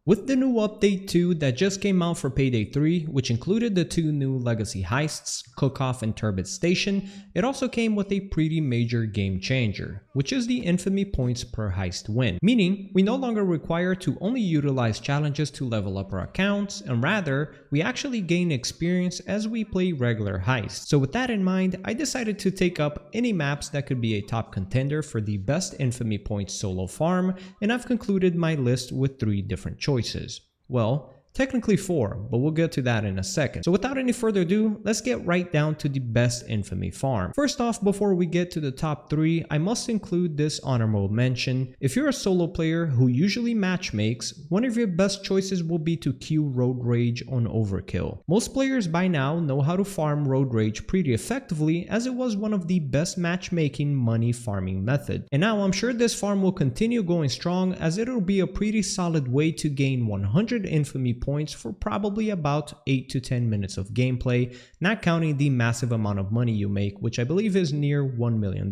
With the new update 2 that just came out for Payday 3, which included the 2 new legacy heists, Cook-Off and Turbid Station, it also came with a pretty major game changer, which is the Infamy points per heist win. Meaning, we no longer require to only utilize challenges to level up our accounts, and rather, we actually gain experience as we play regular heists. So with that in mind, I decided to take up any maps that could be a top contender for the best Infamy points solo farm, and I've concluded my list with 3 different choices. Well, technically 4, but we'll get to that in a second. So without any further ado, let's get right down to the best Infamy farm. First off, before we get to the top 3, I must include this honorable mention. If you're a solo player who usually match makes, one of your best choices will be to queue Road Rage on Overkill. Most players by now know how to farm Road Rage pretty effectively, as it was one of the best matchmaking money farming method. And now I'm sure this farm will continue going strong, as it'll be a pretty solid way to gain 100 Infamy points for probably about 8 to 10 minutes of gameplay, not counting the massive amount of money you make, which I believe is near $1 million.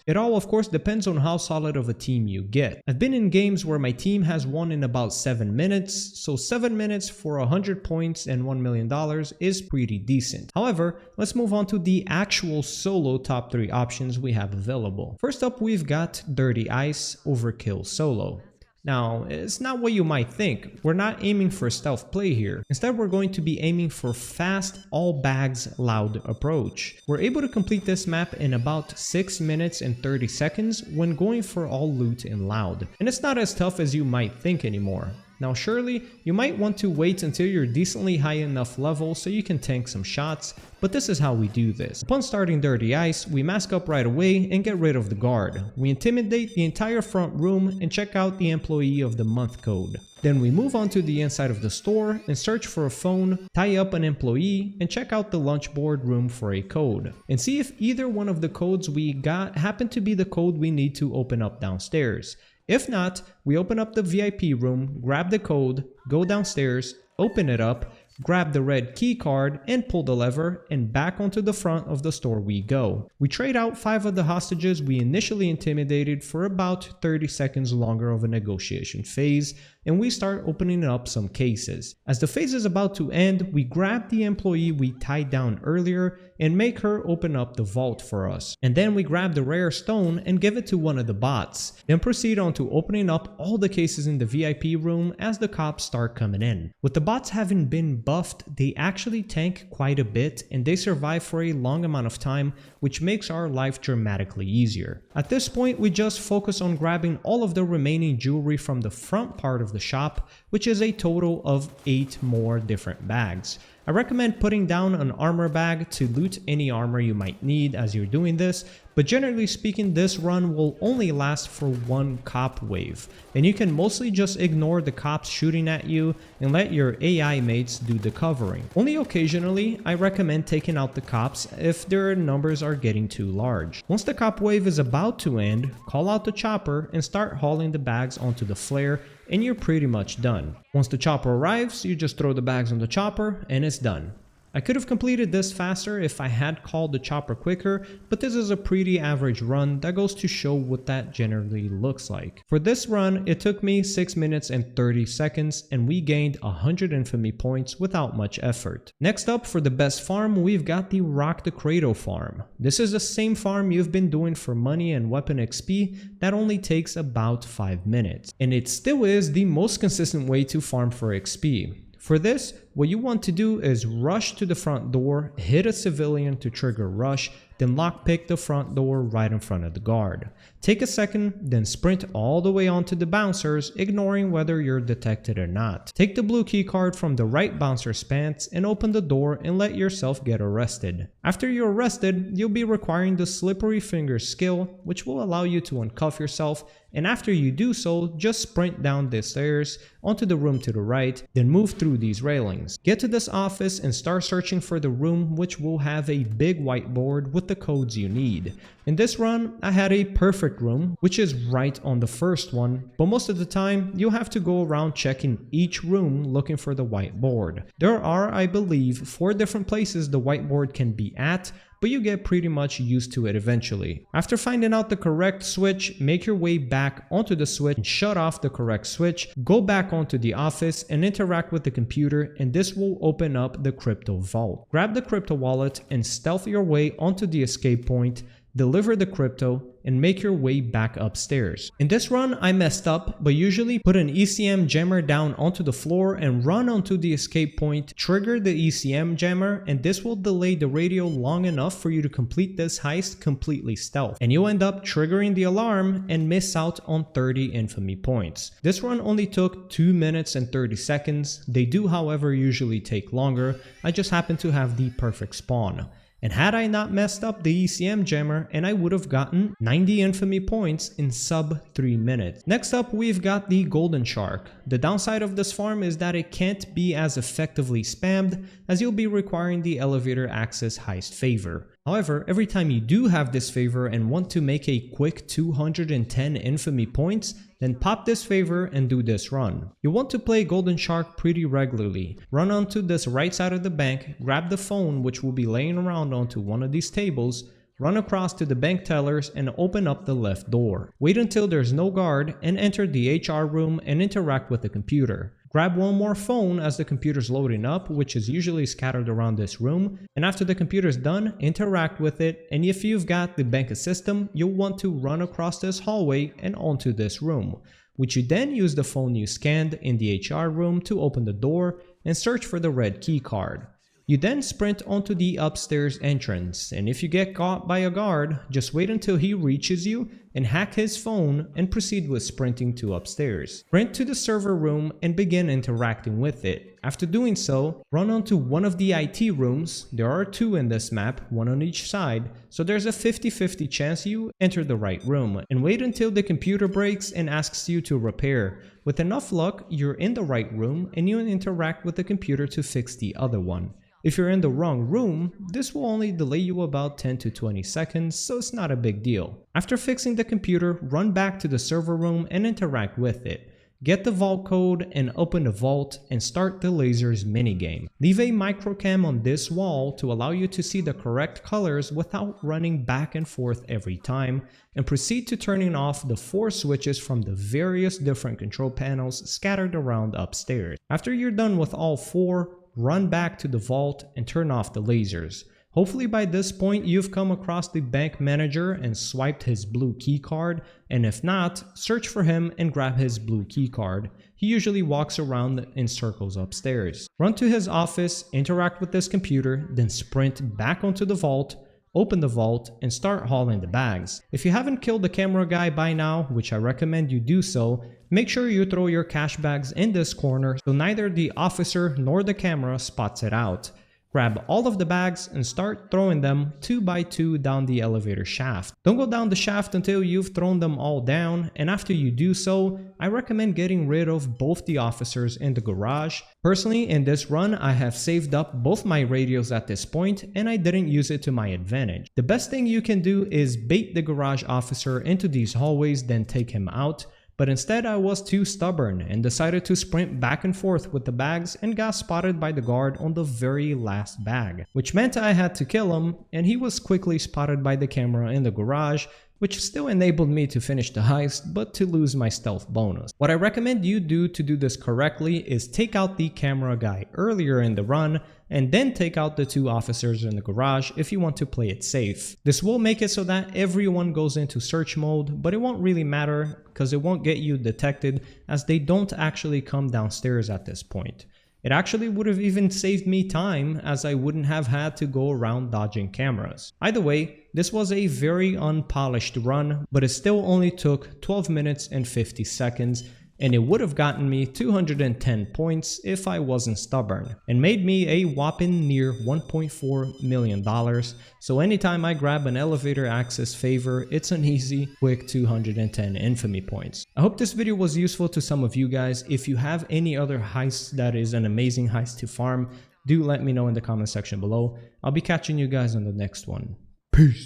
It all of course depends on how solid of a team you get. I've been in games where my team has won in about 7 minutes, so 7 minutes for 100 points and $1 million is pretty decent. However, let's move on to the actual solo top 3 options we have available. First up, we've got Dirty Ice Overkill Solo. Now, it's not what you might think. We're not aiming for stealth play here. Instead, we're going to be aiming for fast, all bags loud approach. We're able to complete this map in about 6 minutes and 30 seconds when going for all loot in loud. And it's not as tough as you might think anymore. Now surely, you might want to wait until you're decently high enough level so you can tank some shots, but this is how we do this. Upon starting Dirty Ice, we mask up right away and get rid of the guard. We intimidate the entire front room and check out the Employee of the Month code. Then we move on to the inside of the store and search for a phone, tie up an employee, and check out the lunch board room for a code. And see if either one of the codes we got happen to be the code we need to open up downstairs. If not, we open up the VIP room, grab the code, go downstairs, open it up, grab the red key card and pull the lever, and back onto the front of the store we go. We trade out 5 of the hostages we initially intimidated for about 30 seconds longer of a negotiation phase, and we start opening up some cases. As the phase is about to end, we grab the employee we tied down earlier and make her open up the vault for us. And then we grab the rare stone and give it to one of the bots. Then proceed on to opening up all the cases in the VIP room as the cops start coming in. With the bots having been buffed, they actually tank quite a bit and they survive for a long amount of time, which makes our life dramatically easier. At this point, we just focus on grabbing all of the remaining jewelry from the front part of the shop, which is a total of 8 more different bags. I recommend putting down an armor bag to loot any armor you might need as you're doing this, but generally speaking, this run will only last for 1 cop wave, and you can mostly just ignore the cops shooting at you and let your AI mates do the covering. Only occasionally, I recommend taking out the cops if their numbers are getting too large. Once the cop wave is about to end, call out the chopper and start hauling the bags onto the flare, and you're pretty much done. Once the chopper arrives, you just throw the bags on the chopper and it's done. I could have completed this faster if I had called the chopper quicker, but this is a pretty average run that goes to show what that generally looks like. For this run, it took me 6 minutes and 30 seconds and we gained 100 Infamy points without much effort. Next up, for the best farm, we've got the Rock the Cradle farm. This is the same farm you've been doing for money and weapon XP that only takes about 5 minutes. And it still is the most consistent way to farm for XP. For this, what you want to do is rush to the front door, hit a civilian to trigger rush, then lockpick the front door right in front of the guard. Take a second, then sprint all the way onto the bouncers, ignoring whether you're detected or not. Take the blue key card from the right bouncer's pants and open the door and let yourself get arrested. After you're arrested, you'll be requiring the slippery fingers skill, which will allow you to uncuff yourself, and after you do so, just sprint down the stairs onto the room to the right, then move through these railings. Get to this office and start searching for the room, which will have a big whiteboard with the codes you need. In this run, I had a perfect room, which is right on the first one, but most of the time, you'll have to go around checking each room looking for the whiteboard. There are, I believe, 4 different places the whiteboard can be at, but you get pretty much used to it eventually. After finding out the correct switch, make your way back onto the switch and shut off the correct switch, go back onto the office and interact with the computer, and this will open up the crypto vault. Grab the crypto wallet and stealth your way onto the escape point, deliver the crypto, and make your way back upstairs. In this run, I messed up, but usually put an ECM jammer down onto the floor and run onto the escape point, trigger the ECM jammer, and this will delay the radio long enough for you to complete this heist completely stealth. And you'll end up triggering the alarm and miss out on 30 infamy points. This run only took 2 minutes and 30 seconds. They do, however, usually take longer. I just happen to have the perfect spawn. And had I not messed up the ECM jammer, and I would have gotten 90 infamy points in sub 3 minutes. Next up, we've got the golden shark. The downside of this farm is that it can't be as effectively spammed, as you'll be requiring the elevator access heist favor. However, every time you do have this favor and want to make a quick 210 infamy points, then pop this favor and do this run. You want to play Golden Shark pretty regularly. Run onto this right side of the bank, grab the phone which will be laying around onto one of these tables, run across to the bank tellers and open up the left door. Wait until there's no guard and enter the HR room and interact with the computer. Grab one more phone as the computer's loading up, which is usually scattered around this room, and after the computer's done, interact with it, and if you've got the bank system, you'll want to run across this hallway and onto this room, which you then use the phone you scanned in the HR room to open the door and search for the red key card. You then sprint onto the upstairs entrance, and if you get caught by a guard, just wait until he reaches you and hack his phone and proceed with sprinting to upstairs. Sprint to the server room and begin interacting with it. After doing so, run onto one of the IT rooms. There are 2 in this map, 1 on each side, so there's a 50-50 chance you enter the right room, and wait until the computer breaks and asks you to repair. With enough luck, you're in the right room and you interact with the computer to fix the other one. If you're in the wrong room, this will only delay you about 10 to 20 seconds, so it's not a big deal. After fixing the computer, run back to the server room and interact with it. Get the vault code and open the vault and start the lasers minigame. Leave a microcam on this wall to allow you to see the correct colors without running back and forth every time, and proceed to turning off the 4 switches from the various different control panels scattered around upstairs. After you're done with all 4, run back to the vault and turn off the lasers. Hopefully by this point you've come across the bank manager and swiped his blue key card, and if not, search for him and grab his blue key card. He usually walks around in circles upstairs. Run to his office, interact with this computer, then sprint back onto the vault, open the vault, and start hauling the bags. If you haven't killed the camera guy by now, which I recommend you do so, make sure you throw your cash bags in this corner so neither the officer nor the camera spots it out. Grab all of the bags and start throwing them 2 by 2 down the elevator shaft. Don't go down the shaft until you've thrown them all down, and after you do so, I recommend getting rid of both the officers in the garage. Personally, in this run, I have saved up both my radios at this point and I didn't use it to my advantage. The best thing you can do is bait the garage officer into these hallways, then take him out. But instead I was too stubborn and decided to sprint back and forth with the bags and got spotted by the guard on the very last bag, which meant I had to kill him, and he was quickly spotted by the camera in the garage, which still enabled me to finish the heist but to lose my stealth bonus. What I recommend you do to do this correctly is take out the camera guy earlier in the run and then take out the 2 officers in the garage if you want to play it safe. This will make it so that everyone goes into search mode, but it won't really matter because it won't get you detected as they don't actually come downstairs at this point. It actually would have even saved me time as I wouldn't have had to go around dodging cameras. Either way, this was a very unpolished run, but it still only took 12 minutes and 50 seconds, and it would have gotten me 210 points if I wasn't stubborn, and made me a whopping near $1.4 million. So anytime I grab an elevator access favor, it's an easy, quick 210 infamy points. I hope this video was useful to some of you guys. If you have any other heists that is an amazing heist to farm, do let me know in the comment section below. I'll be catching you guys on the next one. Peace.